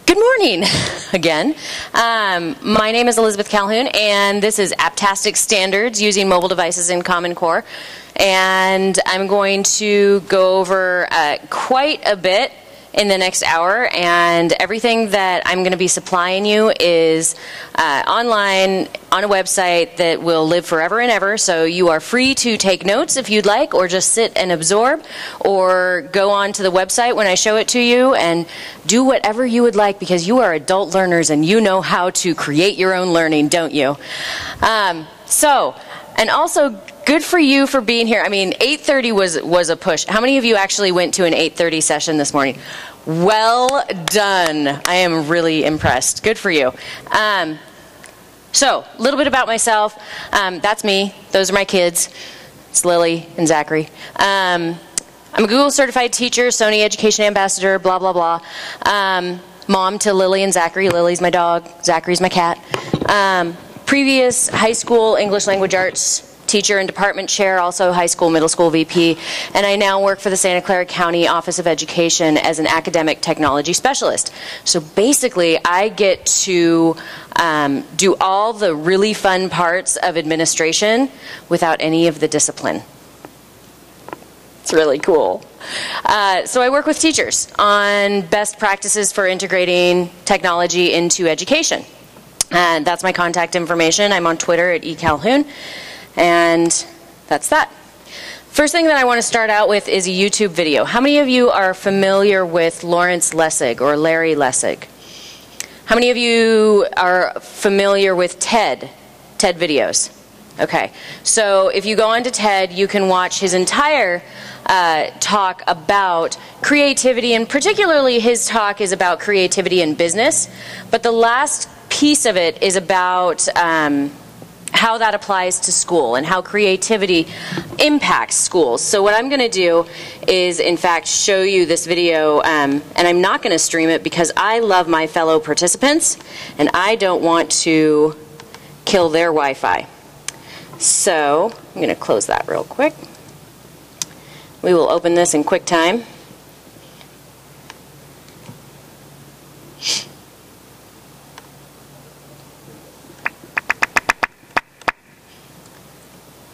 Good morning again. My name is Elizabeth Calhoun, and this is Apptastic Standards Using Mobile Devices in Common Core. And I'm going to go over quite a bit in the next hour, and everything that I'm going to be supplying you is online on a website that will live forever and ever, so you are free to take notes if you'd like, or just sit and absorb, or go on to the website when I show it to you and do whatever you would like, because you are adult learners and you know how to create your own learning, don't you? And also, good for you for being here. I mean, 8:30 was a push. How many of you actually went to an 8:30 session this morning? Well done. I am really impressed. Good for you. So, a little bit about myself. That's me. Those are my kids. It's Lily and Zachary. I'm a Google certified teacher, Sony Education Ambassador, blah, blah, blah. Mom to Lily and Zachary. Lily's my dog. Zachary's my cat. Previous high school English language arts teacher and department chair, also high school, middle school VP, and I now work for the Santa Clara County Office of Education as an academic technology specialist. So basically, I get to do all the really fun parts of administration without any of the discipline. It's really cool. So I work with teachers on best practices for integrating technology into education. And that's my contact information. I'm on Twitter at eCalHoon. And that's that. First thing that I want to start out with is a YouTube video. How many of you are familiar with Lawrence Lessig or Larry Lessig? How many of you are familiar with TED videos? Okay. So if you go onto TED, you can watch his entire talk about creativity, and particularly his talk is about creativity in business. But the last piece of it is about how that applies to school and how creativity impacts schools. So what I'm going to do is, in fact, show you this video, and I'm not going to stream it because I love my fellow participants, and I don't want to kill their Wi-Fi. So I'm going to close that real quick. We will open this in QuickTime.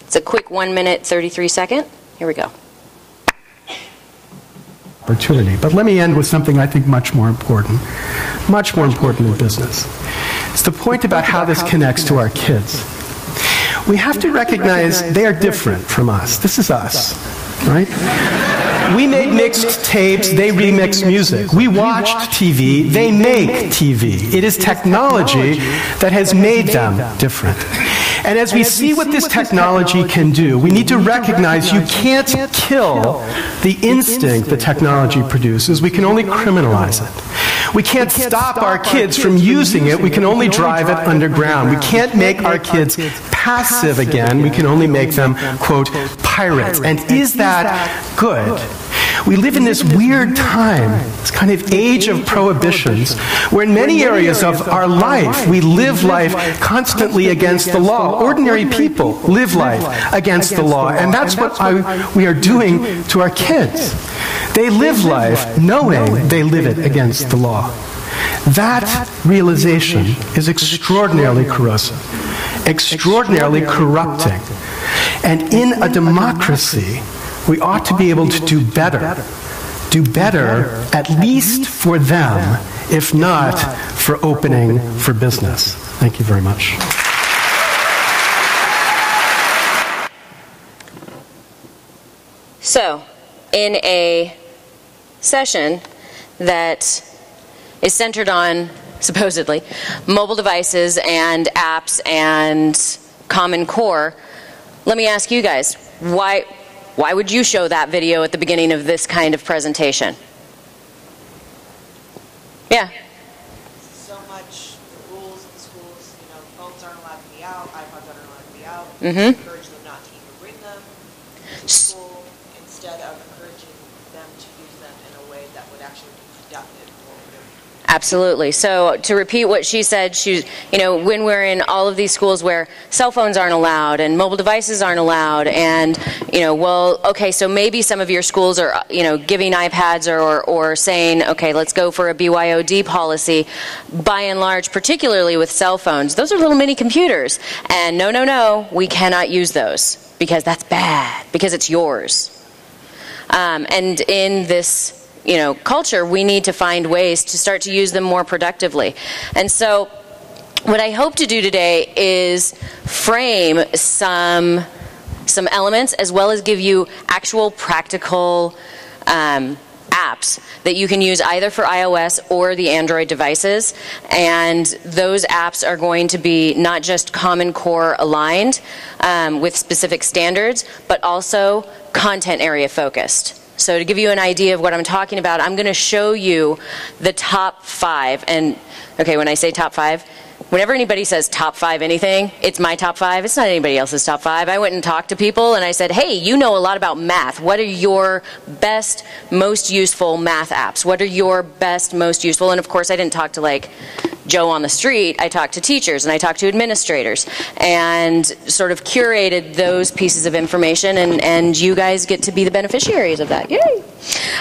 It's a quick 1 minute, 33 second. Here we go. Opportunity. But let me end with something I think much more important in business. It's the point about how this connects to our kids. We have to recognize they are different from us. This is us, right? We make mixed tapes, they remix music. We watch TV, they make TV. It is technology that has made them different. And as we see what this technology can do, we need to recognize you can't kill the instinct that technology produces. We can only criminalize it. We can't stop our kids from using it. We can only drive it underground. We can't make our kids passive again. We can only make them, quote, pirates. And is that good? We live in this weird time, this kind of age of prohibitions, where in many areas of our life, we live life constantly against the law. Ordinary people live life against the law, and that's what we are doing to our kids. They live life knowing they live it against the law. That realization is extraordinarily corrosive, extraordinarily corrupting. And in a democracy, we ought to be able to do better at least for them, if not for opening for business. Thank you very much. So, in a session that is centered on, supposedly, mobile devices and apps and Common Core, let me ask you guys, why would you show that video at the beginning of this kind of presentation? Yeah. So much rules in schools, phones aren't allowed to be out, iPods aren't allowed to be out. Mm-hmm. Encourage them not to even bring them to school instead of encouraging them to use them in a way that would actually be productive for their Absolutely. So to repeat what she said, when we're in all of these schools where cell phones aren't allowed and mobile devices aren't allowed, and well, okay, so maybe some of your schools are giving iPads or saying, okay, let's go for a BYOD policy. By and large, particularly with cell phones, those are little mini computers, and no, we cannot use those because that's bad, because it's yours. And in this culture, we need to find ways to start to use them more productively. And so what I hope to do today is frame some elements, as well as give you actual practical apps that you can use either for iOS or the Android devices. And those apps are going to be not just Common Core aligned with specific standards, but also content area focused. So to give you an idea of what I'm talking about, I'm going to show you the top 5. And okay, when I say top 5, whenever anybody says top 5 anything, it's my top 5. It's not anybody else's top 5. I went and talked to people and I said, hey, you know a lot about math. What are your best, most useful math apps? What are your best, most useful? And of course, I didn't talk to like Joe on the street. I talked to teachers and I talked to administrators and sort of curated those pieces of information, and you guys get to be the beneficiaries of that. Yay!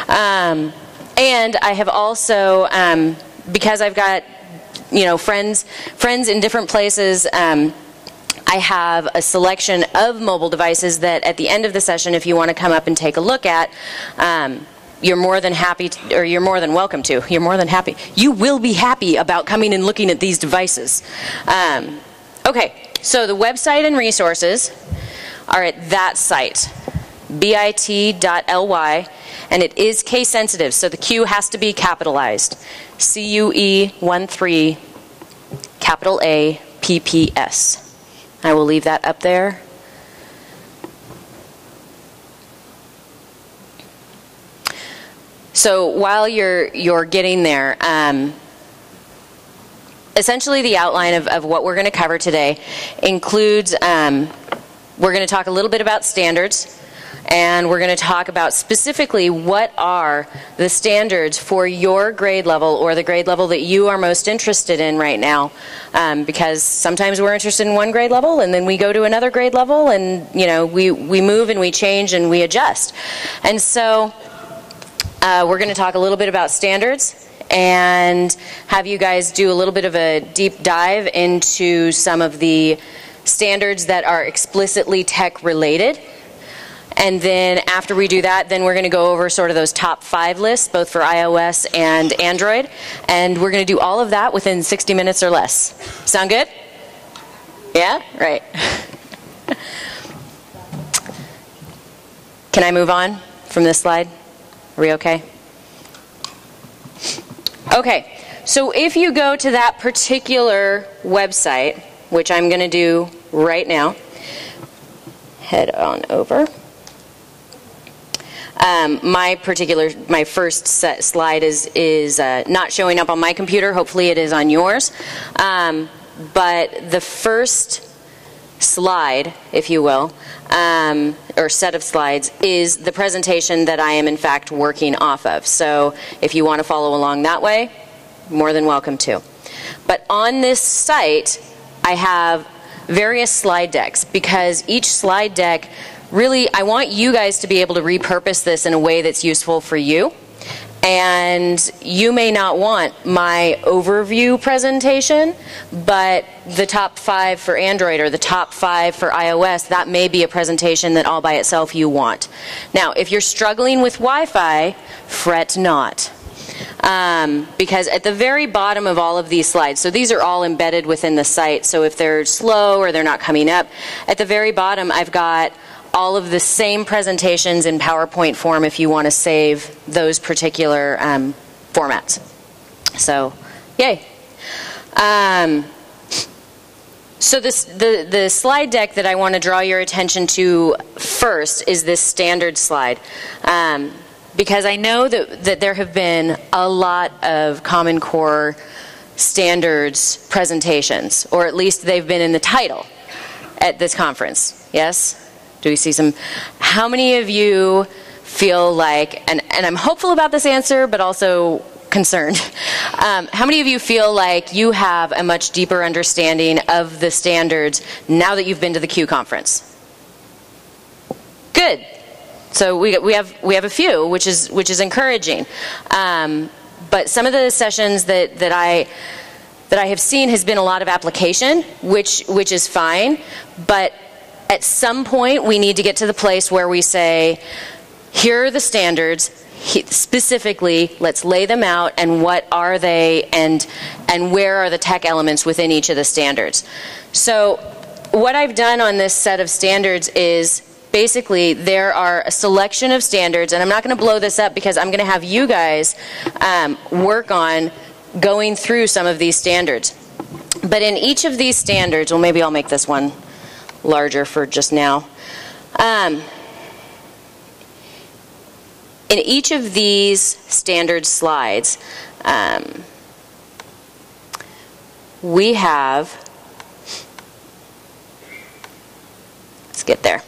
And I have also, because I've got friends in different places, I have a selection of mobile devices that at the end of the session, if you want to come up and take a look at, you're more than happy to, or you're more than welcome to. You're more than happy. You will be happy about coming and looking at these devices. Okay, so the website and resources are at that site, bit.ly, and it is case sensitive, so the Q has to be capitalized. CUE13, capital A, PPS. I will leave that up there. So while you're getting there, essentially the outline of what we're going to cover today includes, we're going to talk a little bit about standards, and we're going to talk about specifically what are the standards for your grade level or the grade level that you are most interested in right now, because sometimes we're interested in one grade level and then we go to another grade level, and we move and we change and we adjust. And so we're going to talk a little bit about standards and have you guys do a little bit of a deep dive into some of the standards that are explicitly tech related. And then after we do that, then we're going to go over sort of those top 5 lists, both for iOS and Android. And we're going to do all of that within 60 minutes or less. Sound good? Yeah? Right. Can I move on from this slide? Are we okay? Okay, so if you go to that particular website, which I'm going to do right now, head on over. My first slide is not showing up on my computer. Hopefully it is on yours. But the first slide, if you will, or set of slides, is the presentation that I am in fact working off of. So if you want to follow along that way, more than welcome to. But on this site, I have various slide decks, because each slide deck, really, I want you guys to be able to repurpose this in a way that's useful for you. And you may not want my overview presentation, but the top 5 for Android or the top 5 for iOS, that may be a presentation that all by itself you want. Now, if you're struggling with Wi-Fi, fret not. Because at the very bottom of all of these slides, so these are all embedded within the site, so if they're slow or they're not coming up, at the very bottom I've got all of the same presentations in PowerPoint form if you want to save those particular formats. So, yay. So the slide deck that I want to draw your attention to first is this standard slide. Because I know that there have been a lot of Common Core standards presentations, or at least they've been in the title at this conference. Yes? Do we see some? How many of you feel like, and I'm hopeful about this answer, but also concerned. How many of you feel like you have a much deeper understanding of the standards now that you've been to the CUE conference? Good. So we have a few, which is encouraging. But some of the sessions that I have seen has been a lot of application, which is fine. But at some point, we need to get to the place where we say, here are the standards. Specifically, let's lay them out, and what are they, and where are the tech elements within each of the standards. So what I've done on this set of standards is basically there are a selection of standards, and I'm not going to blow this up because I'm going to have you guys work on going through some of these standards. But in each of these standards, well, maybe I'll make this one larger for just now. In each of these standard slides, we have, let's get there.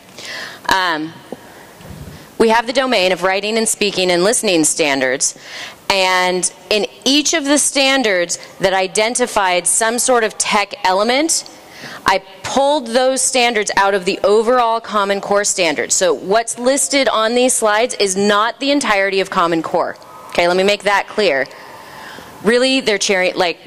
We have the domain of writing and speaking and listening standards. And in each of the standards that identified some sort of tech element, I pulled those standards out of the overall Common Core standards. So what's listed on these slides is not the entirety of Common Core. Okay, let me make that clear. Really, they're cheering, like,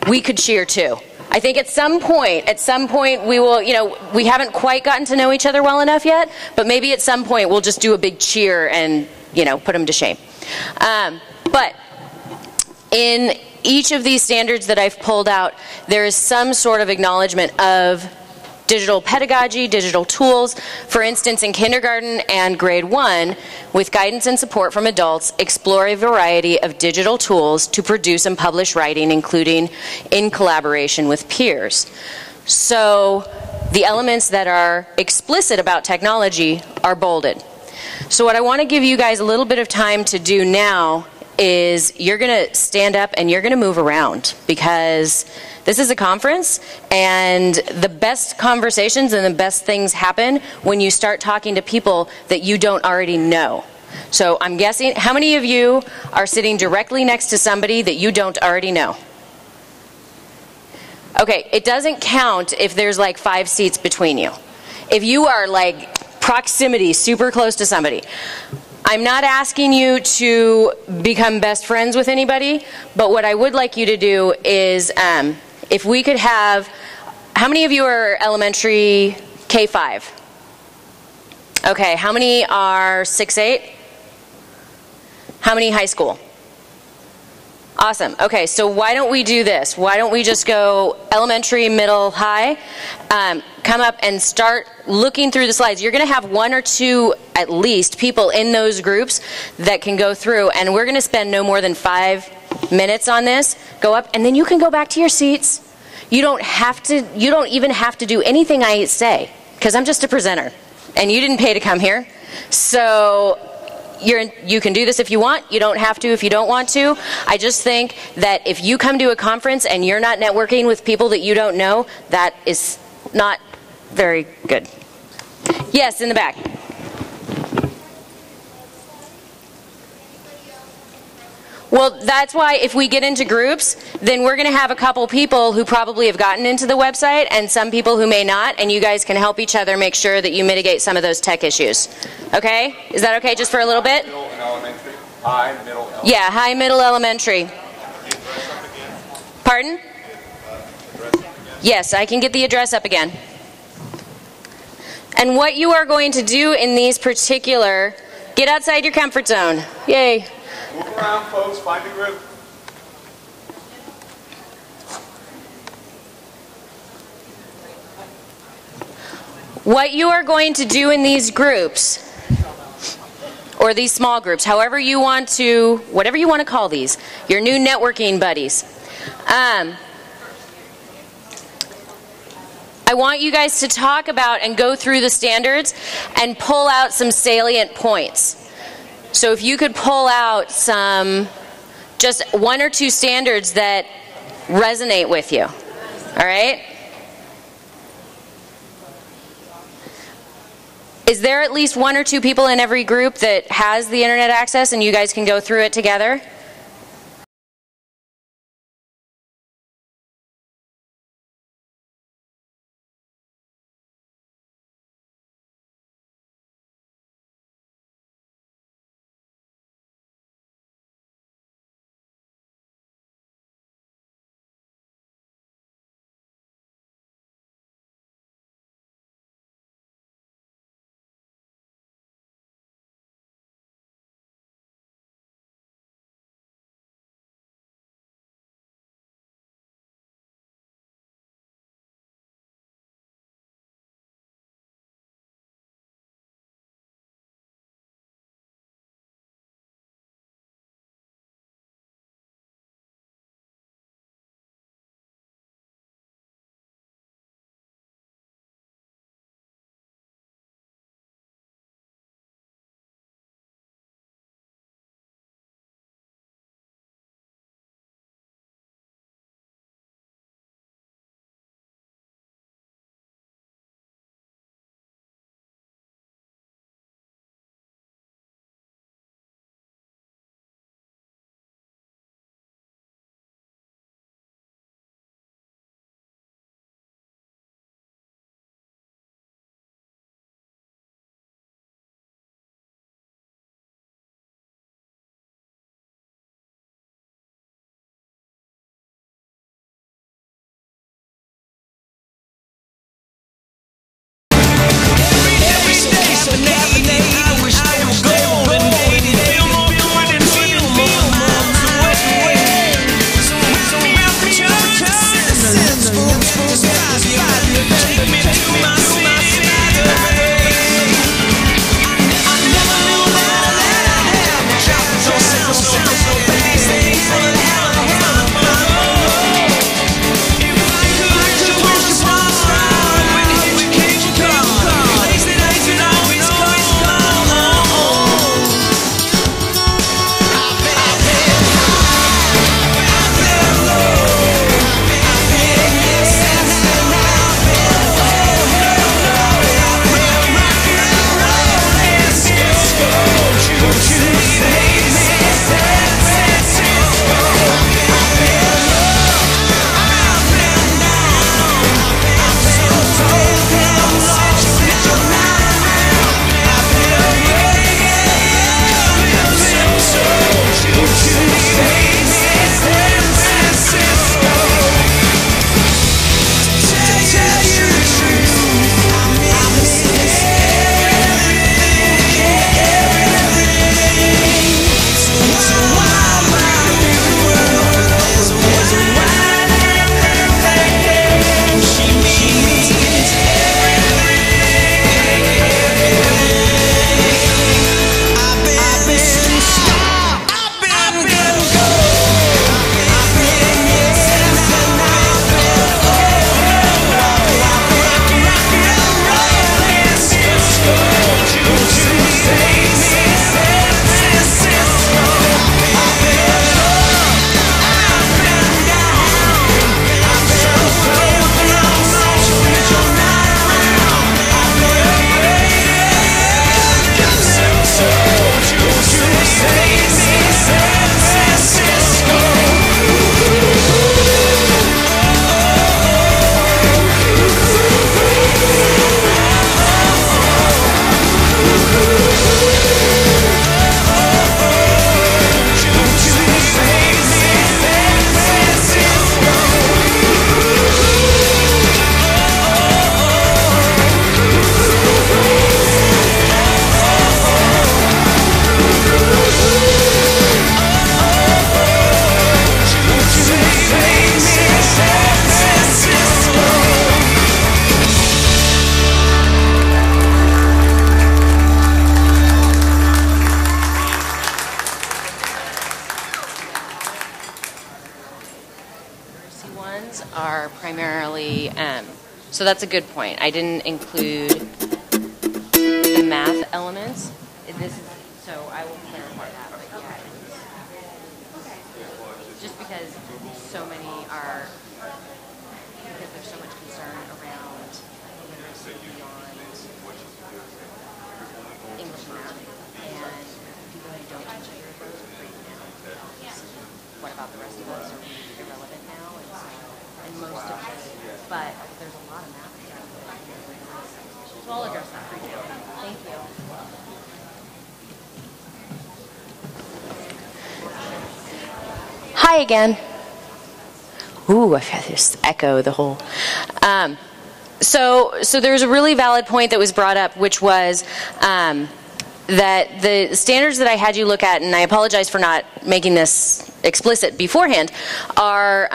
we could cheer too. I think at some point we will, you know, we haven't quite gotten to know each other well enough yet, but maybe at some point we'll just do a big cheer and, you know, put them to shame. But in each of these standards that I've pulled out, there is some sort of acknowledgement of digital pedagogy, digital tools. For instance, in kindergarten and grade 1, with guidance and support from adults, explore a variety of digital tools to produce and publish writing, including in collaboration with peers. So the elements that are explicit about technology are bolded. So what I want to give you guys a little bit of time to do now is you're going to stand up and you're going to move around, because this is a conference, and the best conversations and the best things happen when you start talking to people that you don't already know. So I'm guessing, how many of you are sitting directly next to somebody that you don't already know? Okay, it doesn't count if there's like 5 seats between you. If you are like proximity, super close to somebody. I'm not asking you to become best friends with anybody, but what I would like you to do is, if we could have, how many of you are elementary K-5? Okay, how many are 6-8? How many high school? Awesome. Okay, so why don't we do this? Why don't we just go elementary, middle, high? Come up and start looking through the slides. You're going to have 1 or 2, at least, people in those groups that can go through, and we're going to spend no more than 5 minutes on this. Go up, and then you can go back to your seats. You don't even have to do anything I say, because I'm just a presenter, and you didn't pay to come here. So you can do this if you want. You don't have to if you don't want to. I just think that if you come to a conference and you're not networking with people that you don't know, that is not very good. Yes, in the back. Well, that's why if we get into groups, then we're going to have a couple people who probably have gotten into the website and some people who may not, and you guys can help each other make sure that you mitigate some of those tech issues. Okay? Is that okay just for a little bit? Middle and elementary. High, middle, elementary. Yeah, high, middle, elementary. Pardon? Yes, I can get the address up again. And what you are going to do in these particular, get outside your comfort zone. Yay. Move around, folks. Find a group. What you are going to do in these groups, or these small groups, however you want to, whatever you want to call these, your new networking buddies. I want you guys to talk about and go through the standards and pull out some salient points. So if you could pull out some, just 1 or 2 standards that resonate with you, all right? Is there at least 1 or 2 people in every group that has the internet access and you guys can go through it together? are primarily, so that's a good point. I didn't include the math elements. This is, so I will clarify that, but yeah. Just because so many are, because there's so much concern around literacy beyond English and math, and people who don't teach either of those are great now. What about the rest of us? Are we irrelevant now? And most of us, but there's a lot of math stuff. So I'll address that right now. Thank you. Hi again. Ooh, I've had this echo the whole. So there's a really valid point that was brought up, which was that the standards that I had you look at, and I apologize for not making this explicit beforehand, are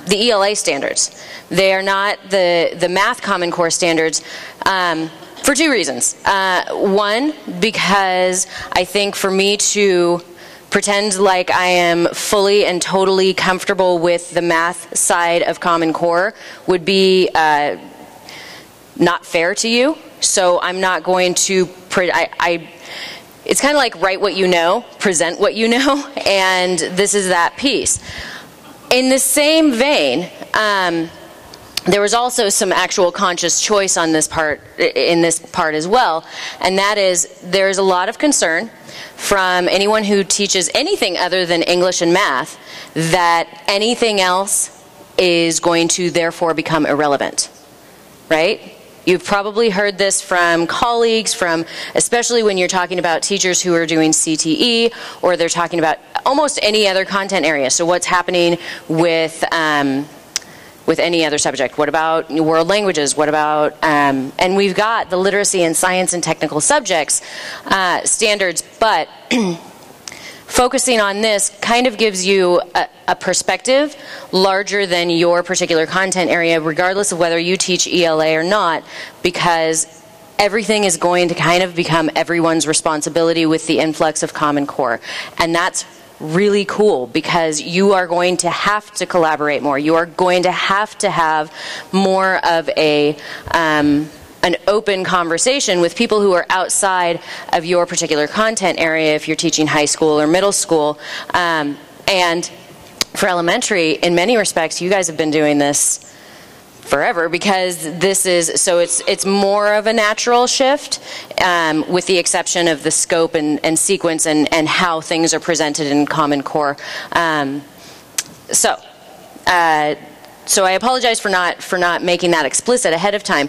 the ELA standards. They are not the math Common Core standards for two reasons. One, because I think for me to pretend like I am fully and totally comfortable with the math side of Common Core would be not fair to you. So I'm not going to, it's kind of like write what you know, present what you know, and this is that piece. In the same vein, there was also some actual conscious choice on this part, in this part as well, and that is there's a lot of concern from anyone who teaches anything other than English and math that anything else is going to therefore become irrelevant, right? You've probably heard this from colleagues, from especially when you're talking about teachers who are doing CTE, or they're talking about almost any other content area. So what's happening with any other subject? What about world languages? What about, and we've got the literacy and science and technical subjects standards, but focusing on this kind of gives you a perspective larger than your particular content area, regardless of whether you teach ELA or not, because everything is going to kind of become everyone's responsibility with the influx of Common Core. And that's really cool, because you are going to have to collaborate more. You are going to have more of an open conversation with people who are outside of your particular content area if you're teaching high school or middle school. And for elementary, in many respects, you guys have been doing this forever, because this is, so it's more of a natural shift, with the exception of the scope and sequence and how things are presented in Common Core. So I apologize for not making that explicit ahead of time.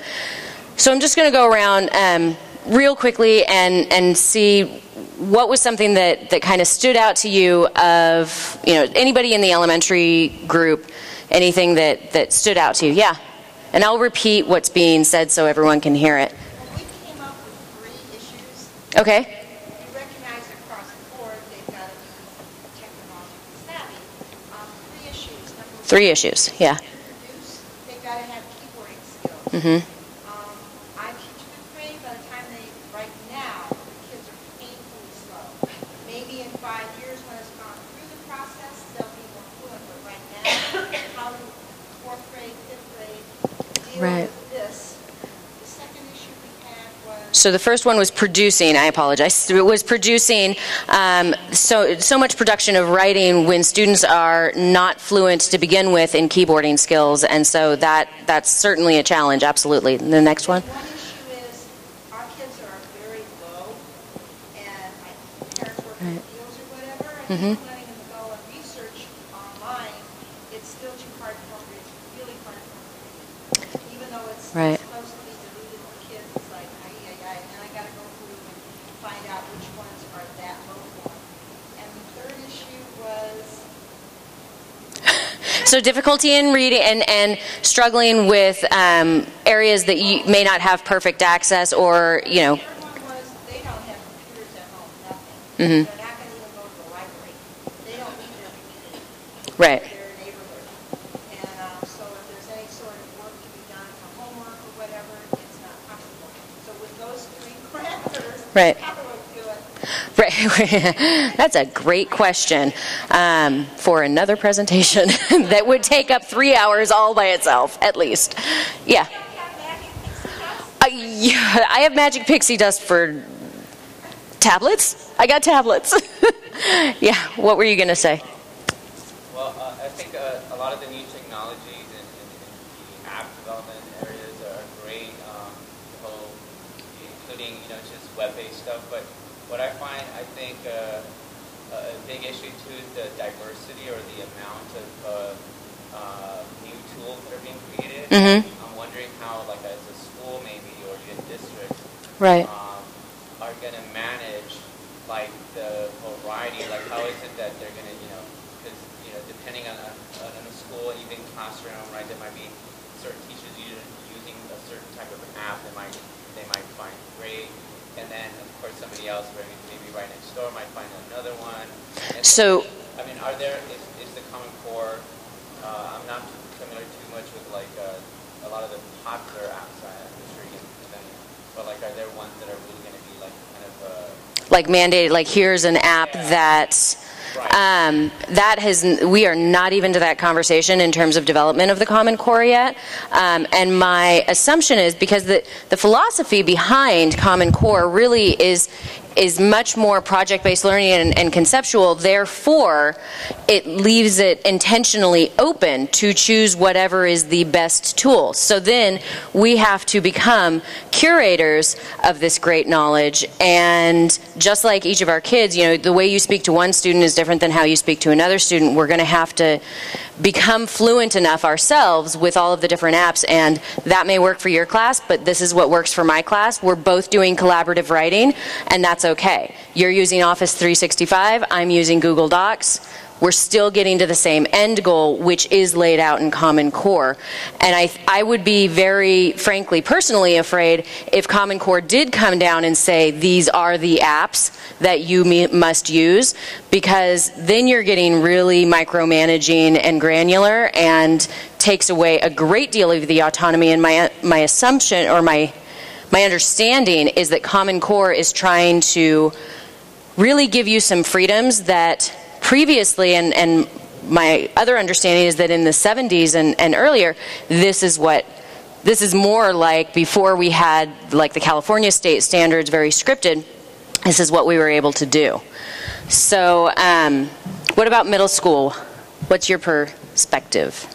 So I'm just going to go around real quickly and see what was something that kind of stood out to you of, anybody in the elementary group, anything that stood out to you. Yeah. And I'll repeat what's being said so everyone can hear it. Well, we came up with 3 issues. Okay. You recognize across the board they've got to be technologically savvy. 3 issues. Number 3 issues, yeah. Produce, they've got to have keyboarding skills. Mm-hmm. I teach 5th grade. By the time they write now, the kids are painfully slow. Maybe in 5 years when it's gone through the process, they'll be more fluent. But right now, how do 4th grade, 5th grade deal with this? The second issue we had was... So the first one was producing, I apologize. It was producing so much production of writing when students are not fluent to begin with in keyboarding skills, and so that's certainly a challenge, absolutely. The next one? One issue is our kids are very low, and parents work in the fields or whatever, and even letting them go and research online, it's still too hard for them. It's really hard for them to read. Even though it's supposed to be diluted for kids, it's like, and then I got to go through and find out which ones are that low for them. And the third issue was... So difficulty in reading and struggling with areas that you may not have perfect access, or, The third one was they don't have computers at home, nothing. They're not going to even go to the library. They don't need their computer. Right. Their neighborhood. And so if there's any sort of work to be done for homework or whatever, it's not possible. So with those 3 parameters, Right. how do I do it? Right. That's a great question for another presentation that would take up 3 hours all by itself, at least. Yeah. I have magic pixie dust for tablets. I got tablets. Yeah, what were you going to say? Well, I think a lot of the new technologies in the app development areas are great, including just web-based stuff. But what I find, I think a big issue too is the diversity or the amount of new tools that are being created. Mm-hmm. I'm wondering how, like as a school maybe or even districts, right, are going to manage like the variety. Like how is it that they're going to, because depending on the school, even classroom, right, there might be certain teachers using a certain type of app that they might find great, and then of course somebody else maybe right next door might find another one. And so I mean, is the Common Core? I'm not familiar too much with like a lot of the popular apps. I'm sure you can, but like, are there ones that are really going to be like kind of like mandated? Like here's an app that's. We are not even to that conversation in terms of development of the Common Core yet. And my assumption is because the philosophy behind Common Core really is much more project-based learning and conceptual. Therefore, it leaves it intentionally open to choose whatever is the best tool. So then we have to become curators of this great knowledge. And just like each of our kids, the way you speak to one student is different than how you speak to another student. We're going to have to become fluent enough ourselves with all of the different apps, and that may work for your class, but this is what works for my class. We're both doing collaborative writing, and that's okay. You're using Office 365, I'm using Google Docs. We're still getting to the same end goal, which is laid out in Common Core. And I would be very, frankly, personally afraid if Common Core did come down and say, these are the apps that you must use, because then you're getting really micromanaging and granular and takes away a great deal of the autonomy. And my assumption, or my understanding, is that Common Core is trying to really give you some freedoms that previously, and my other understanding is that in the 70s and earlier, this is more like before we had like the California state standards very scripted. This is what we were able to do. So what about middle school? What's your perspective?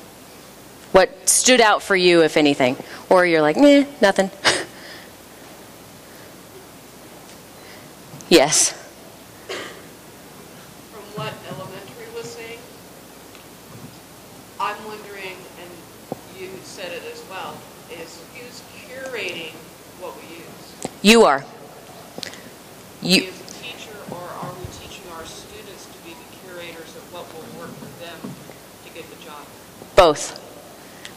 What stood out for you, if anything? Or you're like, nah, nothing. Yes. What elementary was saying, I'm wondering, and you said it as well, is who's curating what we use? You are. You as a teacher, or are we teaching our students to be the curators of what will work for them to get the job? Both.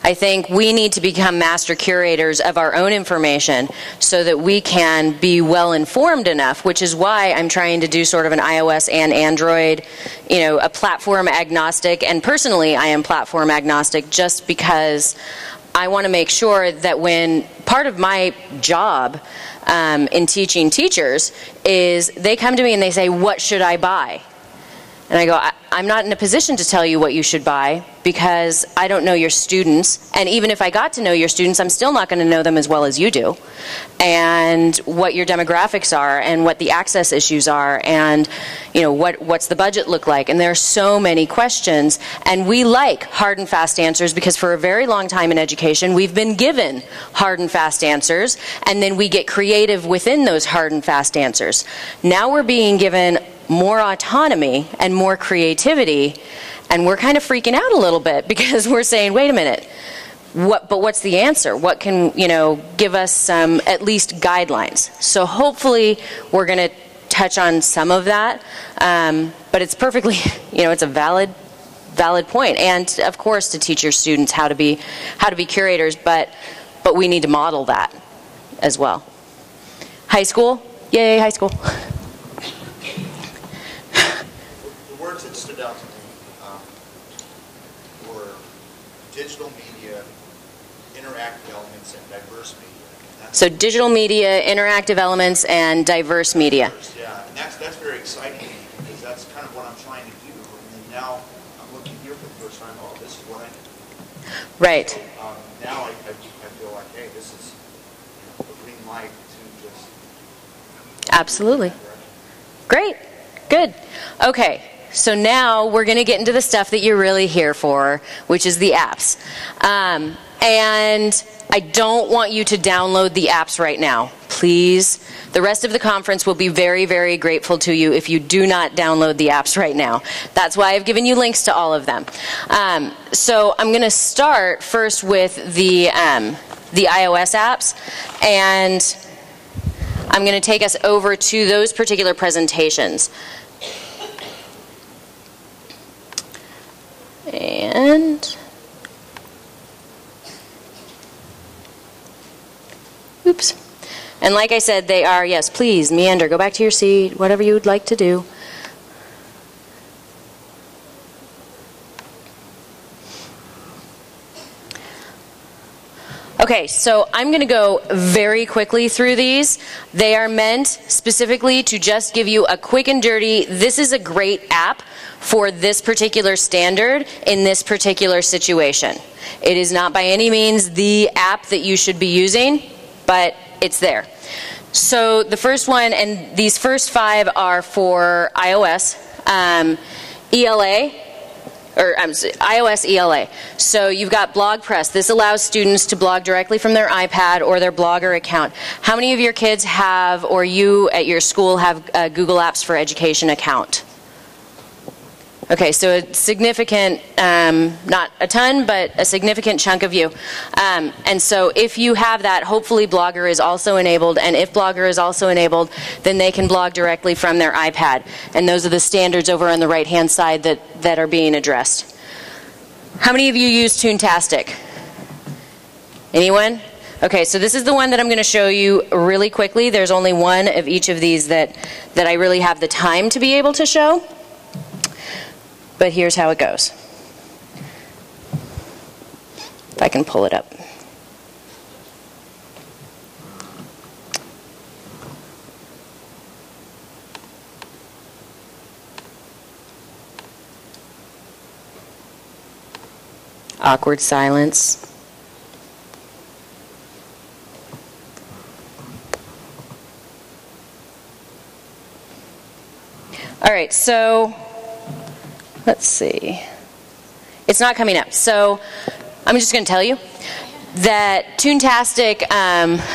I think we need to become master curators of our own information so that we can be well informed enough, which is why I'm trying to do sort of an iOS and Android, a platform agnostic. And personally, I am platform agnostic just because I want to make sure that when part of my job in teaching teachers is they come to me and they say, what should I buy? And I go, I'm not in a position to tell you what you should buy because I don't know your students. And even if I got to know your students, I'm still not going to know them as well as you do. And what your demographics are and what the access issues are and what's the budget look like. And there are so many questions. And we like hard and fast answers because for a very long time in education, we've been given hard and fast answers. And then we get creative within those hard and fast answers. Now we're being given more autonomy and more creativity, and we're kind of freaking out a little bit because we're saying, wait a minute, but what's the answer? What can, give us some, at least guidelines? So hopefully we're going to touch on some of that, but it's perfectly, it's a valid point. And of course to teach your students how to be curators, but we need to model that as well. High school? Yay, high school. Words that stood out to me were digital media, interactive elements, and diverse media. So digital media, interactive elements, and diverse media. Yeah, and that's that's very exciting because that's kind of what I'm trying to do. And then now I'm looking here for the first time. Oh, this is what I do. Right. So, now I feel like, hey, this is a green light to just. Absolutely. Great. Good. Okay. So now we're going to get into the stuff that you're really here for, which is the apps. And I don't want you to download the apps right now. Please. The rest of the conference will be very, very grateful to you if you do not download the apps right now. That's why I've given you links to all of them. So I'm going to start first with the iOS apps, and I'm going to take us over to those particular presentations. And oops. And like I said, they are, yes, please, meander, go back to your seat, whatever you would like to do. Okay, so I'm going to go very quickly through these. They are meant specifically to just give you a quick and dirty, this is a great app for this particular standard in this particular situation. It is not by any means the app that you should be using, but it's there. So the first one, and these first 5 are for iOS, ELA, or iOS ELA. So you've got BlogPress. This allows students to blog directly from their iPad or their Blogger account. How many of your kids have, or you at your school have a Google Apps for Education account? Okay, so a significant, not a ton, but a significant chunk of you. And so if you have that, hopefully Blogger is also enabled, and if Blogger is also enabled, then they can blog directly from their iPad. And those are the standards over on the right-hand side that are being addressed. How many of you use Toontastic? Anyone? Okay, so this is the one that I'm going to show you really quickly. There's only one of each of these that I really have the time to be able to show. But here's how it goes. If I can pull it up. Awkward silence. All right, so let's see. It's not coming up. So I'm just going to tell you that Toontastic,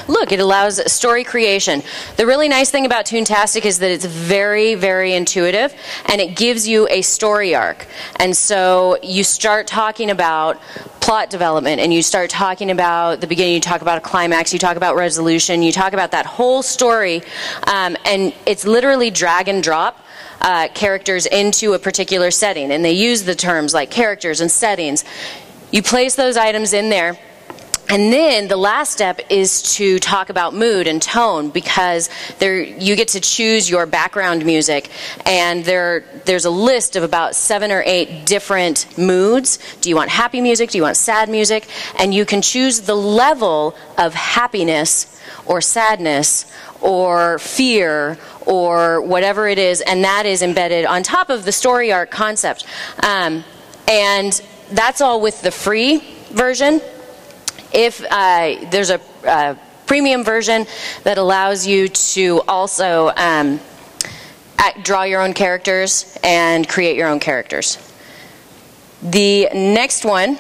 look, it allows story creation. The really nice thing about Toontastic is that it's very, very intuitive, and it gives you a story arc. And so you start talking about plot development, and you start talking about the beginning, you talk about a climax, you talk about resolution, you talk about that whole story, and it's literally drag and drop characters into a particular setting, and they use the terms like characters and settings. You place those items in there, and then the last step is to talk about mood and tone, because you get to choose your background music, and there's a list of about 7 or 8 different moods. Do you want happy music? Do you want sad music? And you can choose the level of happiness or sadness or fear or whatever it is, and that is embedded on top of the story arc concept. And that's all with the free version. If there's a premium version that allows you to also draw your own characters and create your own characters. The next one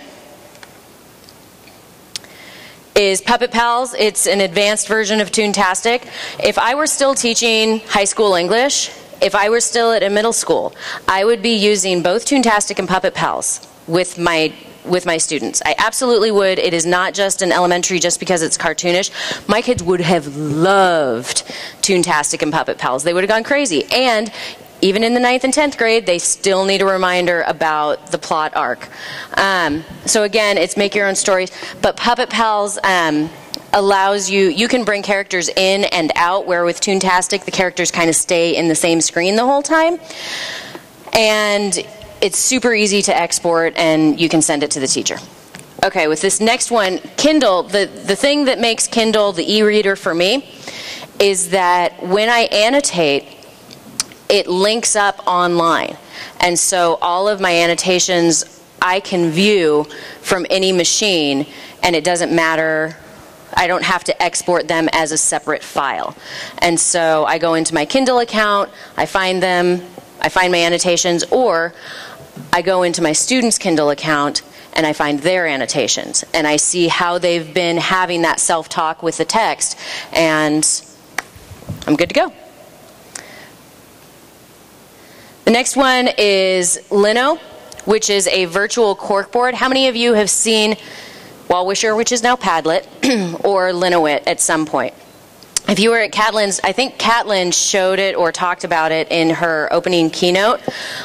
is Puppet Pals. It's an advanced version of Toontastic. If I were still teaching high school English, if I were still at a middle school, I would be using both Toontastic and Puppet Pals with my students. I absolutely would. It is not just an elementary just because it's cartoonish. My kids would have loved Toontastic and Puppet Pals. They would have gone crazy. And even in the 9th and 10th grade, they still need a reminder about the plot arc. So again, it's make your own stories. But Puppet Pals allows you can bring characters in and out, where with Toontastic, the characters kind of stay in the same screen the whole time. And it's super easy to export, and you can send it to the teacher. Okay, with this next one, Kindle, the thing that makes Kindle the e-reader for me is that when I annotate, it links up online. And so all of my annotations I can view from any machine, and it doesn't matter, I don't have to export them as a separate file. And so I go into my Kindle account, I find them, I find my annotations, or I go into my student's Kindle account and I find their annotations. And I see how they've been having that self-talk with the text, and I'm good to go. The next one is Lino, which is a virtual corkboard. How many of you have seen Wallwisher, which is now Padlet, or Linoit at some point? If you were at Catlin's, I think Catlin showed it or talked about it in her opening keynote,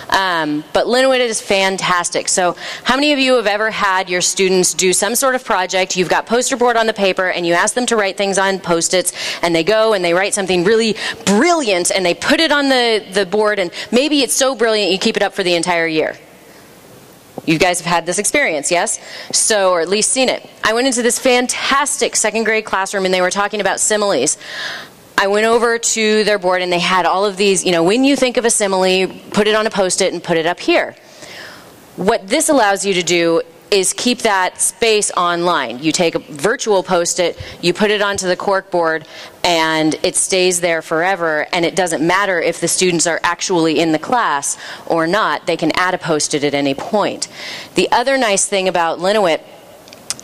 but Linoit is fantastic. So how many of you have ever had your students do some sort of project, you've got poster board on the paper, and you ask them to write things on Post-its, and they go and they write something really brilliant, and they put it on the board, and maybe it's so brilliant you keep it up for the entire year? You guys have had this experience, yes? So, or at least seen it. I went into this fantastic second grade classroom and they were talking about similes. I went over to their board and they had all of these, you know, when you think of a simile, put it on a Post-it and put it up here. What this allows you to do is keep that space online. You take a virtual Post-it, you put it onto the corkboard, and it stays there forever, and it doesn't matter if the students are actually in the class or not. They can add a Post-it at any point. The other nice thing about Linoit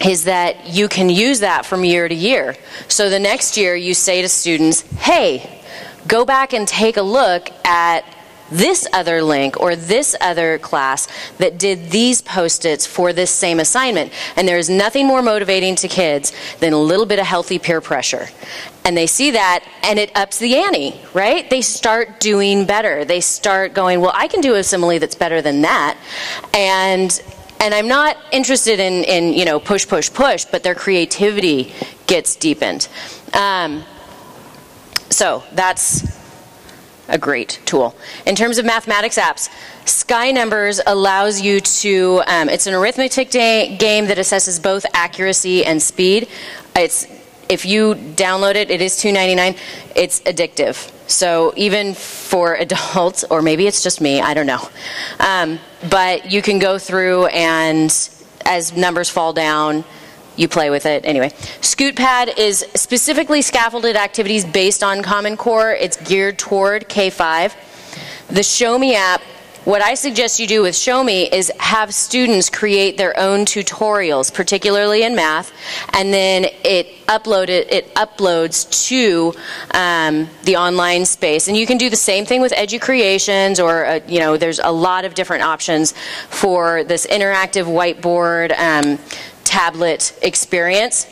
is that you can use that from year to year. So the next year you say to students, hey, go back and take a look at this other link or this other class that did these Post-its for this same assignment. And there is nothing more motivating to kids than a little bit of healthy peer pressure. And they see that and it ups the ante, right? They start doing better. They start going, well, I can do a simile that's better than that. And I'm not interested in you know, push, push, push, but their creativity gets deepened. So that's a great tool. In terms of mathematics apps, Sky Numbers allows you to, it's an arithmetic game that assesses both accuracy and speed. If you download it, it is $2.99. It's addictive. So even for adults, or maybe it's just me, I don't know. But you can go through and as numbers fall down, you play with it. Anyway, ScootPad is specifically scaffolded activities based on Common Core. It's geared toward K-5. The Show Me app, what I suggest you do with Show Me is have students create their own tutorials, particularly in math, and then it uploads to the online space. And you can do the same thing with EduCreations, or you know, there's a lot of different options for this interactive whiteboard tablet experience.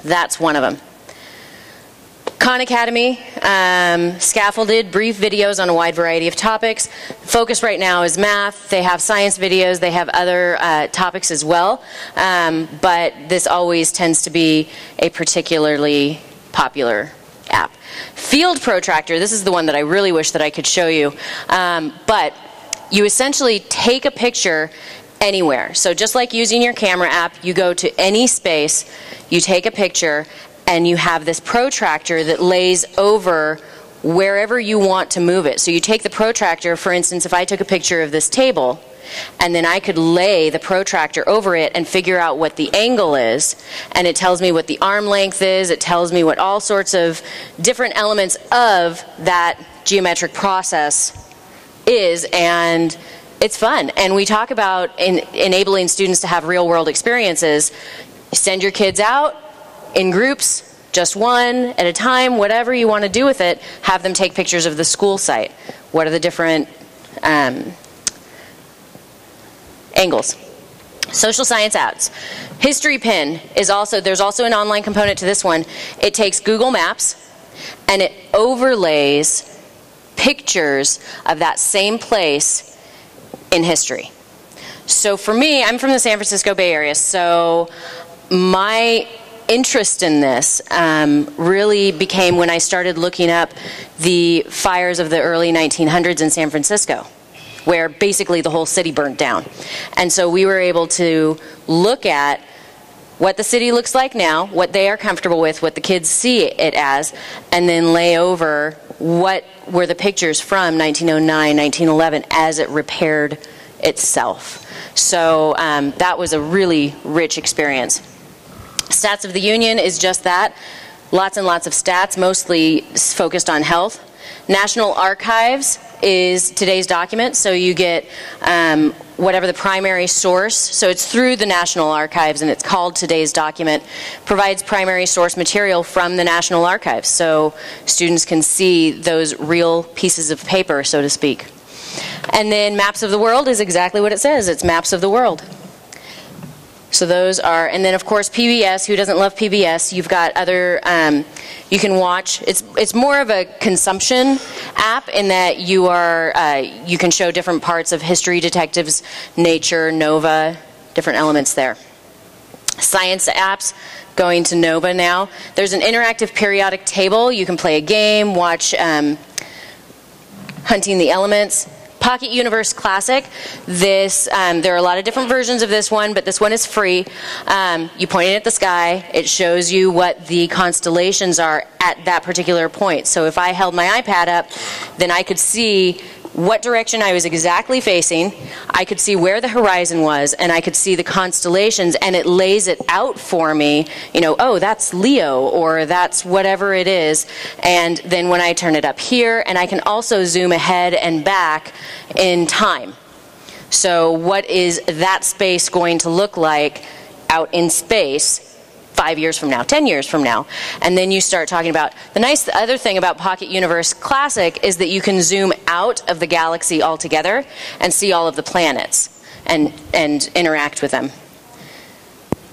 That's one of them. Khan Academy, scaffolded brief videos on a wide variety of topics. Focus right now is math. They have science videos. They have other topics as well. But this always tends to be a particularly popular app. Field Protractor, this is the one that I really wish that I could show you. But you essentially take a picture anywhere. So just like using your camera app, you go to any space, you take a picture, and you have this protractor that lays over wherever you want to move it. So you take the protractor, for instance, if I took a picture of this table, and then I could lay the protractor over it and figure out what the angle is, and it tells me what the arm length is, it tells me what all sorts of different elements of that geometric process is, and it's fun. And we talk about enabling students to have real-world experiences. Send your kids out in groups, just one at a time, whatever you want to do with it. Have them take pictures of the school site. What are the different angles? Social science apps. History Pin is also, there's also an online component to this one. It takes Google Maps and it overlays pictures of that same place in history. So for me, I'm from the San Francisco Bay Area, so my interest in this really became when I started looking up the fires of the early 1900s in San Francisco, where basically the whole city burnt down. And so we were able to look at what the city looks like now, what they are comfortable with, what the kids see it as, and then lay over what were the pictures from 1909, 1911 as it repaired itself. So that was a really rich experience. Stats of the Union is just that. Lots and lots of stats, mostly focused on health. National Archives is today's document, so you get whatever the primary source, so it's through the National Archives and it's called today's document, provides primary source material from the National Archives, so students can see those real pieces of paper, so to speak. And then Maps of the World is exactly what it says, it's Maps of the World. So those are, and then of course PBS, who doesn't love PBS? You've got other, you can watch, it's more of a consumption app in that you can show different parts of history, detectives, nature, Nova, different elements there. Science apps, going to Nova now. There's an interactive periodic table, you can play a game, watch Hunting the Elements. Pocket Universe Classic, this, there are a lot of different versions of this one, but this one is free. You point it at the sky, it shows you what the constellations are at that particular point. So if I held my iPad up, then I could see what direction I was exactly facing, I could see where the horizon was, and I could see the constellations, and it lays it out for me, you know, oh, that's Leo, or that's whatever it is, and then when I turn it up here, and I can also zoom ahead and back in time. So what is that space going to look like out in space 5 years from now, 10 years from now? And then you start talking about, the other thing about Pocket Universe Classic is that you can zoom out of the galaxy altogether and see all of the planets and interact with them.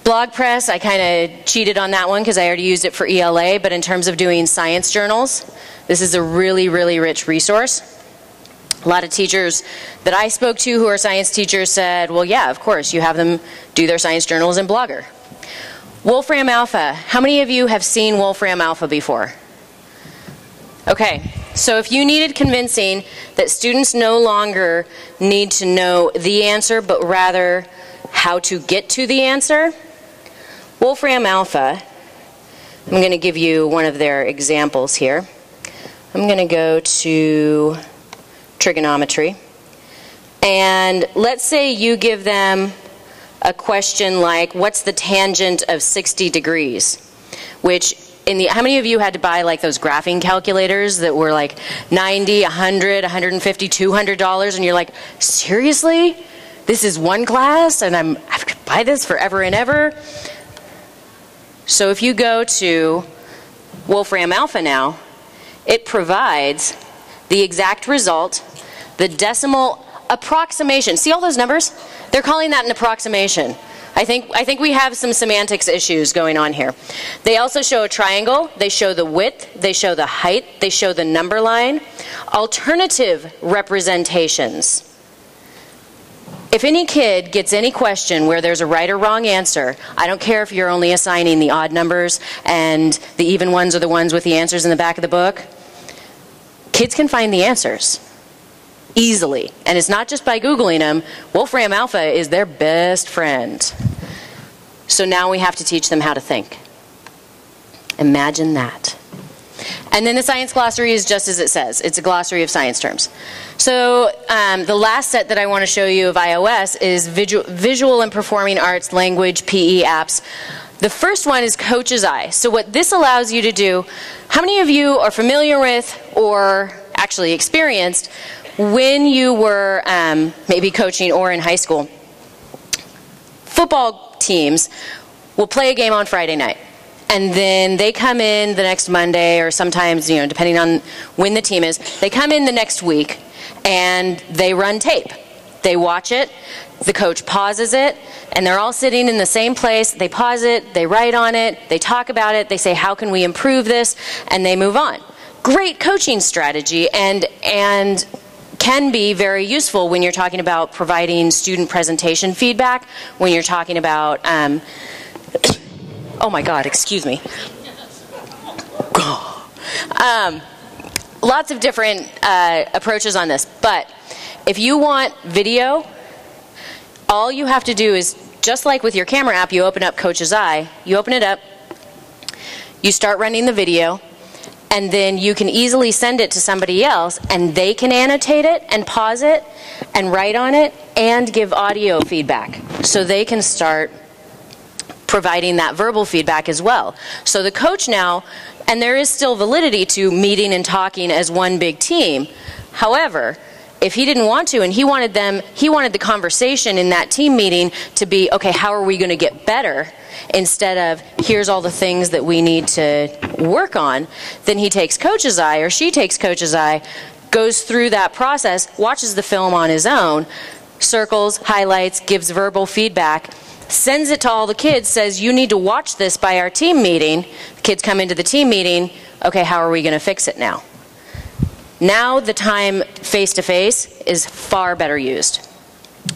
BlogPress, I kind of cheated on that one because I already used it for ELA, but in terms of doing science journals, this is a really, really rich resource. A lot of teachers that I spoke to who are science teachers said, well, yeah, of course, you have them do their science journals in Blogger. Wolfram Alpha. How many of you have seen Wolfram Alpha before? Okay, so if you needed convincing that students no longer need to know the answer, but rather how to get to the answer, Wolfram Alpha, I'm going to give you one of their examples here. I'm going to go to trigonometry. And let's say you give them a question like, what's the tangent of 60 degrees? Which, how many of you had to buy like those graphing calculators that were like $90, $100, $150, $200, and you're like, seriously? This is one class and I have to buy this forever and ever? So if you go to Wolfram Alpha now, it provides the exact result, the decimal approximation. See all those numbers? They're calling that an approximation. I think we have some semantics issues going on here. They also show a triangle, they show the width, they show the height, they show the number line. Alternative representations. If any kid gets any question where there's a right or wrong answer, I don't care if you're only assigning the odd numbers and the even ones are the ones with the answers in the back of the book, kids can find the answers easily. And it's not just by Googling them. Wolfram Alpha is their best friend. So now we have to teach them how to think. Imagine that. And then the science glossary is just as it says. It's a glossary of science terms. So the last set that I want to show you of iOS is visual and performing arts, language, PE apps. The first one is Coach's Eye. So what this allows you to do, how many of you are familiar with or actually experienced when you were maybe coaching or in high school? Football teams will play a game on Friday night. And then they come in the next Monday, or sometimes, you know, depending on when the team is, they come in the next week and they run tape. They watch it, the coach pauses it, and they're all sitting in the same place. They pause it, they write on it, they talk about it, they say, how can we improve this? And they move on. Great coaching strategy, and can be very useful when you're talking about providing student presentation feedback, when you're talking about, oh my God, excuse me. Lots of different approaches on this, but if you want video, all you have to do is, just like with your camera app, you open up Coach's Eye, you open it up, you start running the video, and then you can easily send it to somebody else, and they can annotate it and pause it and write on it and give audio feedback. So they can start providing that verbal feedback as well. So the coach now, and there is still validity to meeting and talking as one big team. However, if he didn't want to, and he wanted the conversation in that team meeting to be, okay, how are we going to get better, instead of here's all the things that we need to work on, then he takes coach's eye, or she takes coach's eye, goes through that process, watches the film on his own, circles, highlights, gives verbal feedback, sends it to all the kids, says, you need to watch this by our team meeting. The kids come into the team meeting, okay, how are we going to fix it now? Now the time face-to-face is far better used.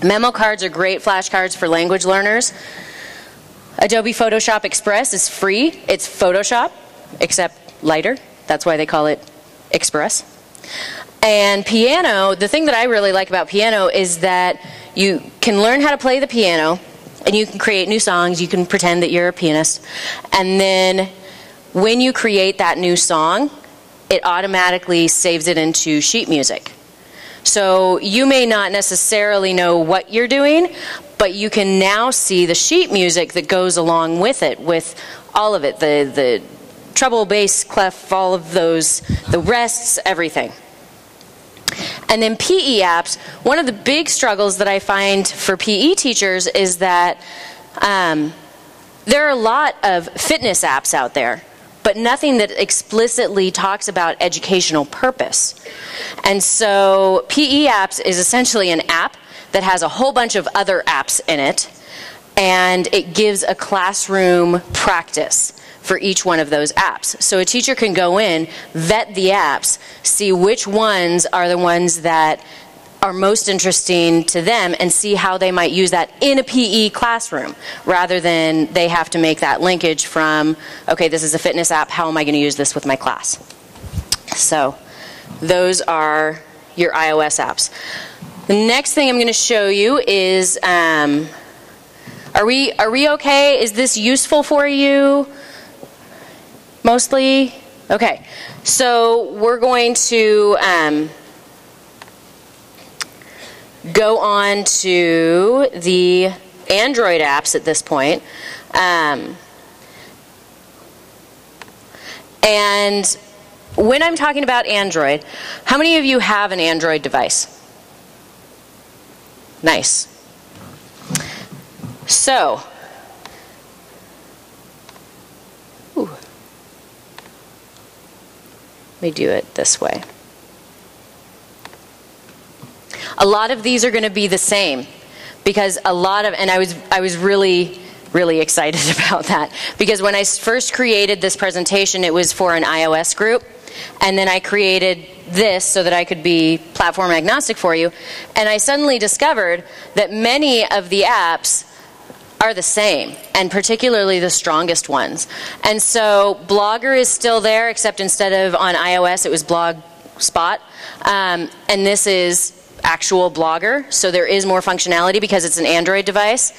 Memo cards are great flashcards for language learners. Adobe Photoshop Express is free. It's Photoshop, except lighter. That's why they call it Express. And piano, the thing that I really like about piano is that you can learn how to play the piano, and you can create new songs. You can pretend that you're a pianist. And then when you create that new song, it automatically saves it into sheet music. So you may not necessarily know what you're doing, but you can now see the sheet music that goes along with it, with all of it, the treble, bass, clef, all of those, the rests, everything. And then PE apps, one of the big struggles that I find for PE teachers is that there are a lot of fitness apps out there, but nothing that explicitly talks about educational purpose. And so PE apps is essentially an app that has a whole bunch of other apps in it, and it gives a classroom practice for each one of those apps. So a teacher can go in, vet the apps, see which ones are the ones that are most interesting to them, and see how they might use that in a PE classroom, rather than they have to make that linkage from, okay, this is a fitness app, how am I going to use this with my class? So those are your iOS apps. The next thing I'm going to show you is, are we okay? Is this useful for you? Mostly? Okay. So we're going to go on to the Android apps at this point. And when I'm talking about Android, how many of you have an Android device? Nice. So, let me do it this way. A lot of these are going to be the same, because a lot of, and I was really excited about that, because when I first created this presentation, it was for an iOS group, and then I created this so that I could be platform agnostic for you, and I suddenly discovered that many of the apps are the same, and particularly the strongest ones. And so Blogger is still there, except instead of on iOS, it was Blogspot, and this is actual Blogger, so there is more functionality because it's an Android device.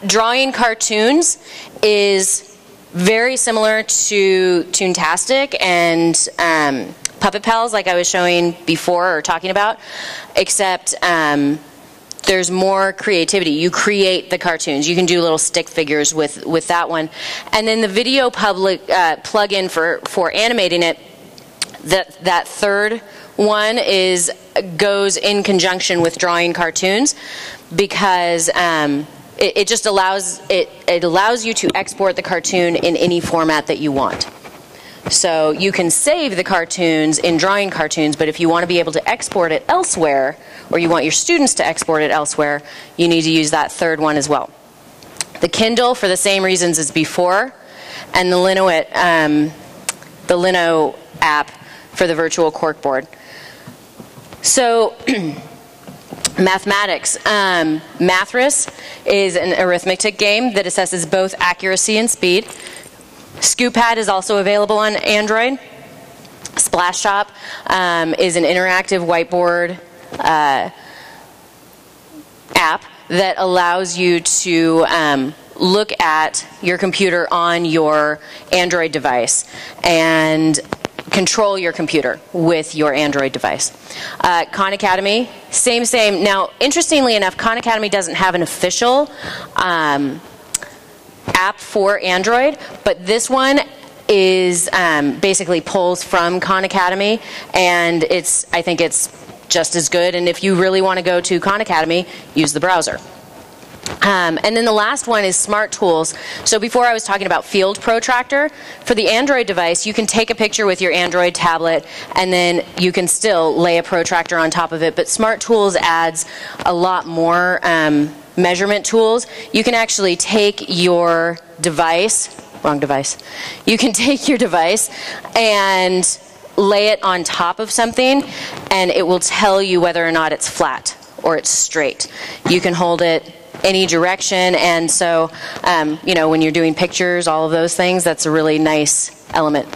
Drawing cartoons is very similar to Toontastic and Puppet Pals, like I was showing before or talking about, except there's more creativity. You create the cartoons. You can do little stick figures with that one. And then the video plugin for animating it, that third one goes in conjunction with drawing cartoons, because it just allows you to export the cartoon in any format that you want. So you can save the cartoons in drawing cartoons, but if you want to be able to export it elsewhere, or you want your students to export it elsewhere, you need to use that third one as well. The Kindle, for the same reasons as before, and the Lino app for the virtual corkboard. So mathematics. Mathris is an arithmetic game that assesses both accuracy and speed. ScoopPad is also available on Android. Splash Shop is an interactive whiteboard app that allows you to look at your computer on your Android device and control your computer with your Android device. Khan Academy, same. Now, interestingly enough, Khan Academy doesn't have an official app for Android, but this one is basically pulls from Khan Academy, and I think it's just as good. And if you really want to go to Khan Academy, use the browser. And then the last one is Smart Tools. So before I was talking about Field Protractor. For the Android device, you can take a picture with your Android tablet, and then you can still lay a protractor on top of it. But Smart Tools adds a lot more measurement tools. You can actually take your device, wrong device. You can take your device and lay it on top of something, and it will tell you whether or not it's flat or it's straight. You can hold it any direction, and so you know, when you're doing pictures, all of those things, that's a really nice element.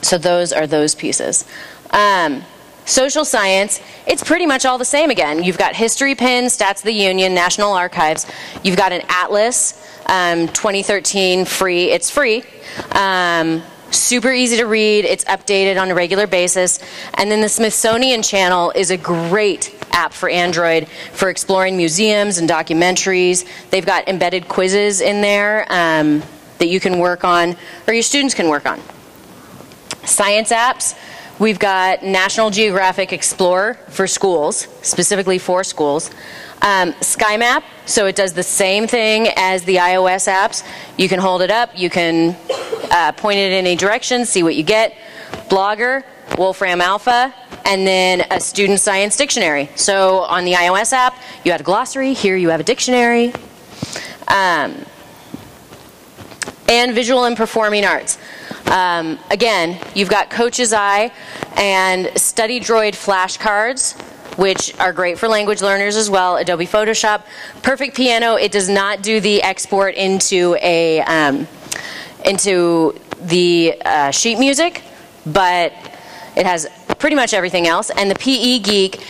So those are those pieces. Social science, it's pretty much all the same again. You've got History Pin, Stats of the Union, National Archives. You've got an Atlas, 2013 free. It's free. Super easy to read. It's updated on a regular basis. And then the Smithsonian Channel is a great app for Android for exploring museums and documentaries. They've got embedded quizzes in there that you can work on, or your students can work on. Science apps, we've got National Geographic Explorer for schools, specifically for schools. SkyMap, so it does the same thing as the iOS apps. You can hold it up, you can point it in any direction, see what you get. Blogger, Wolfram Alpha, and then a student science dictionary. So on the iOS app, you had a glossary, here you have a dictionary. And visual and performing arts. Again, you've got Coach's Eye and Study Droid flashcards, which are great for language learners as well. Adobe Photoshop. Perfect Piano, it does not do the export into the sheet music, but it has pretty much everything else. And the PE Geek,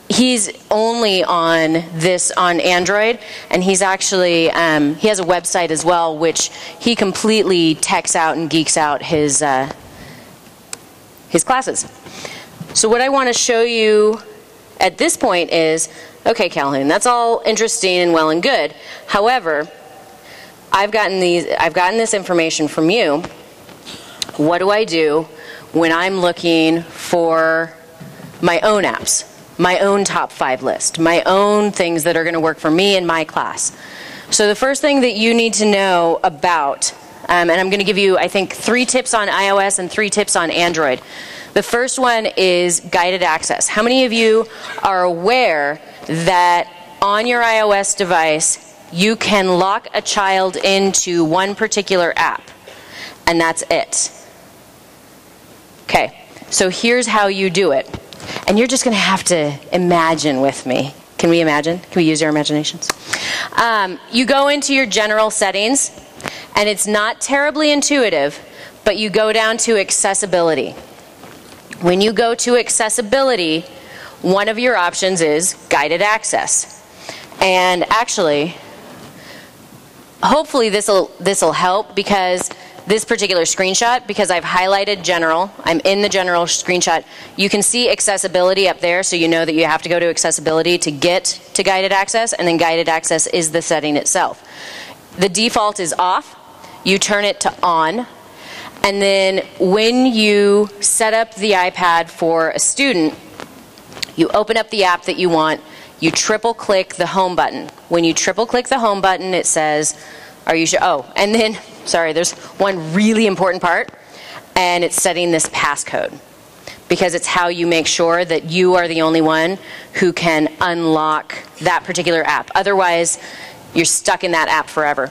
he's only on this on Android, and he's actually, he has a website as well, which he completely techs out and geeks out his classes. So what I want to show you at this point is, okay, Calhoun, that's all interesting and well and good. However, I've gotten this information from you. What do I do when I'm looking for my own apps, my own top 5 list, my own things that are going to work for me in my class? So the first thing that you need to know about, and I'm going to give you, I think, 3 tips on iOS and 3 tips on Android. The first one is guided access. How many of you are aware that on your iOS device, you can lock a child into one particular app, and that's it? Okay, so here's how you do it. And you're just going to have to imagine with me. Can we imagine? Can we use our imaginations? You go into your general settings, and it's not terribly intuitive, but you go down to accessibility. When you go to accessibility, one of your options is guided access. And actually, hopefully this will help, because this particular screenshot, because I've highlighted general, I'm in the general screenshot, you can see accessibility up there, so you know that you have to go to accessibility to get to guided access, and then guided access is the setting itself. The default is off, you turn it to on, and then when you set up the iPad for a student, you open up the app that you want, you triple click the home button. When you triple click the home button, it says, are you sure? Oh, and then, sorry, there's one really important part, and it's setting this passcode, because it's how you make sure that you are the only one who can unlock that particular app. Otherwise, you're stuck in that app forever.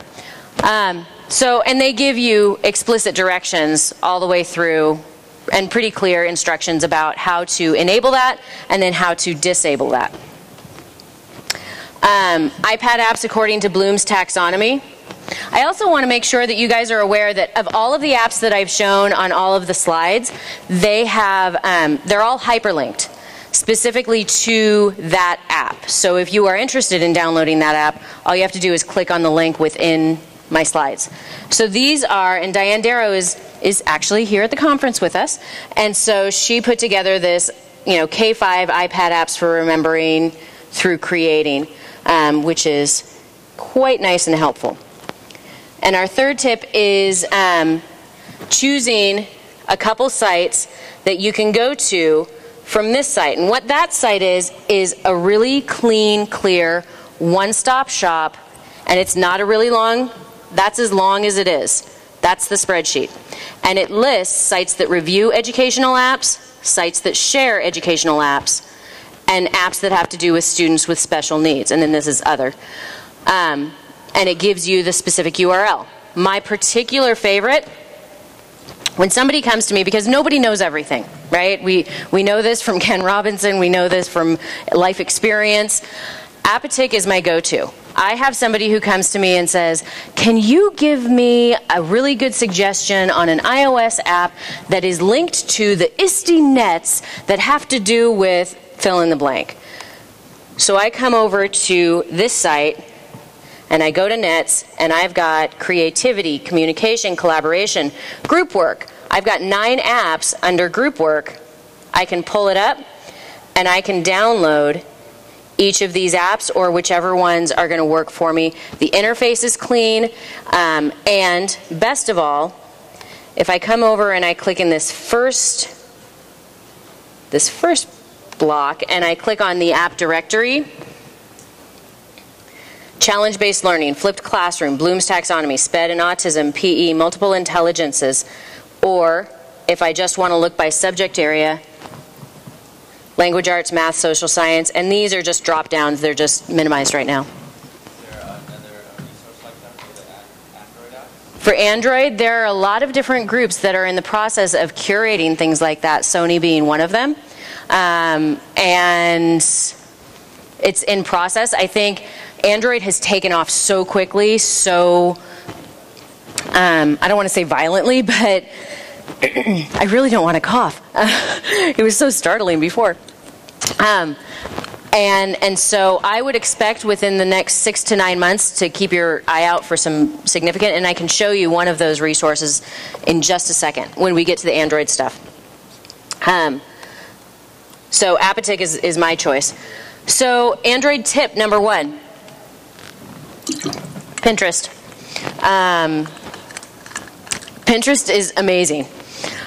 And they give you explicit directions all the way through, and pretty clear instructions about how to enable that and then how to disable that. iPad apps according to Bloom's taxonomy. I also want to make sure that you guys are aware that of all of the apps that I've shown on all of the slides, they have, they're all hyperlinked. specifically to that app. So if you are interested in downloading that app, all you have to do is click on the link within my slides. So these are, and Diane Darrow is actually here at the conference with us, and so she put together this, K5 iPad apps for remembering through creating, which is quite nice and helpful. And our third tip is choosing a couple sites that you can go to from this site. And what that site is a really clean, clear, one-stop shop, and it's not a really long, that's as long as it is. That's the spreadsheet. And it lists sites that review educational apps, sites that share educational apps, and apps that have to do with students with special needs. And then this is other. And it gives you the specific URL. My particular favorite, when somebody comes to me, because nobody knows everything, right? We know this from Ken Robinson, we know this from life experience. Apptastic is my go-to. I have somebody who comes to me and says, can you give me a really good suggestion on an iOS app that is linked to the ISTE nets that have to do with fill in the blank? So I come over to this site, and I go to nets, and I've got creativity, communication, collaboration, group work. I've got 9 apps under group work. I can pull it up, and I can download each of these apps or whichever ones are going to work for me. The interface is clean, and best of all, if I come over and I click in this first block and I click on the app directory, challenge-based learning, flipped classroom, Bloom's taxonomy, SPED and autism, PE, multiple intelligences, or if I just want to look by subject area, language arts, math, social science, and these are just drop downs. They're just minimized right now. Is there another resource like that for the Android app? For Android, there are a lot of different groups that are in the process of curating things like that, Sony being one of them. And it's in process. I think Android has taken off so quickly, so I don't want to say violently, but I really don't want to cough. It was so startling before. And so I would expect within the next 6 to 9 months to keep your eye out for some significant, and I can show you one of those resources in just a second when we get to the Android stuff. So Apptastic is my choice. So Android tip number 1, Pinterest. Pinterest is amazing.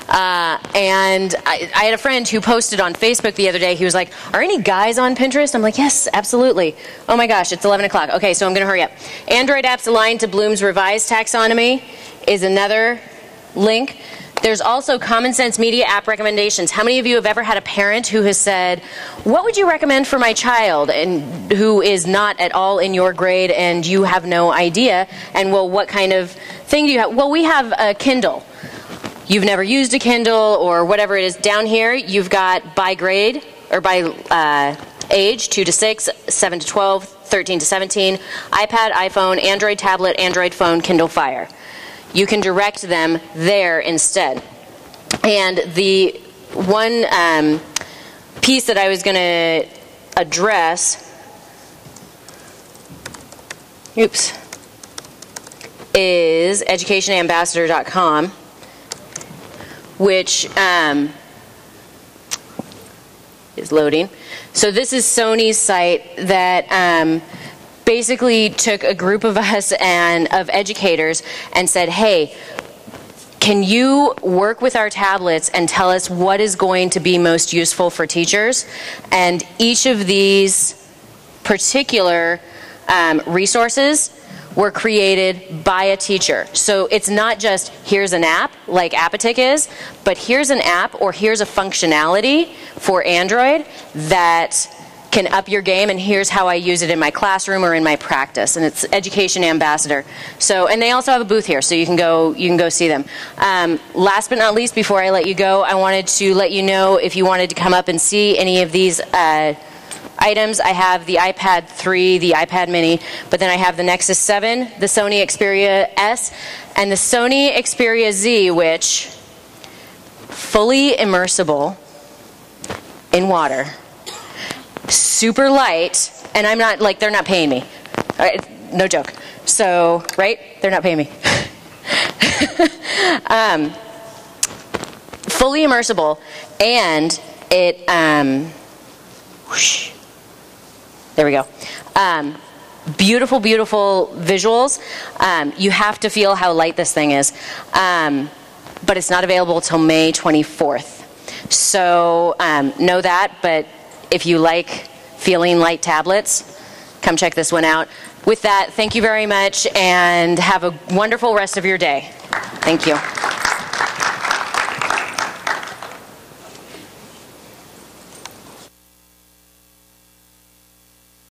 And I had a friend who posted on Facebook the other day. He was like, are any guys on Pinterest? I'm like, yes, absolutely. Oh my gosh, it's 11 o'clock. Okay, so I'm going to hurry up. Android apps aligned to Bloom's revised taxonomy is another link. There's also common sense media app recommendations. How many of you have ever had a parent who has said, what would you recommend for my child, and who is not at all in your grade and you have no idea? And well, what kind of thing do you have? Well, we have a Kindle. You've never used a Kindle or whatever it is. Down here, you've got by grade or by age, 2 to 6, 7 to 12, 13 to 17, iPad, iPhone, Android tablet, Android phone, Kindle Fire. You can direct them there instead. And the one piece that I was going to address, is educationambassador.com, which is loading. So this is Sony's site that basically took a group of us and of educators and said, hey, can you work with our tablets and tell us what is going to be most useful for teachers? And each of these particular resources were created by a teacher. So it's not just here's an app like Apptastic is, but here's an app or here's a functionality for Android that can up your game, and here's how I use it in my classroom or in my practice. And it's Education Ambassador. So, and they also have a booth here, so you can go see them. Last but not least, before I let you go, I wanted to let you know if you wanted to come up and see any of these items. I have the iPad 3, the iPad mini, but then I have the Nexus 7, the Sony Xperia S, and the Sony Xperia Z, which fully immersible in water. super light, and I'm not, like, they're not paying me. All right, no joke. So, right? They're not paying me. Fully immersible, and it, whoosh, there we go. Beautiful, beautiful visuals. You have to feel how light this thing is. But it's not available till May 24th. So know that, but if you like feeling light tablets, come check this one out. With that, thank you very much, and have a wonderful rest of your day. Thank you.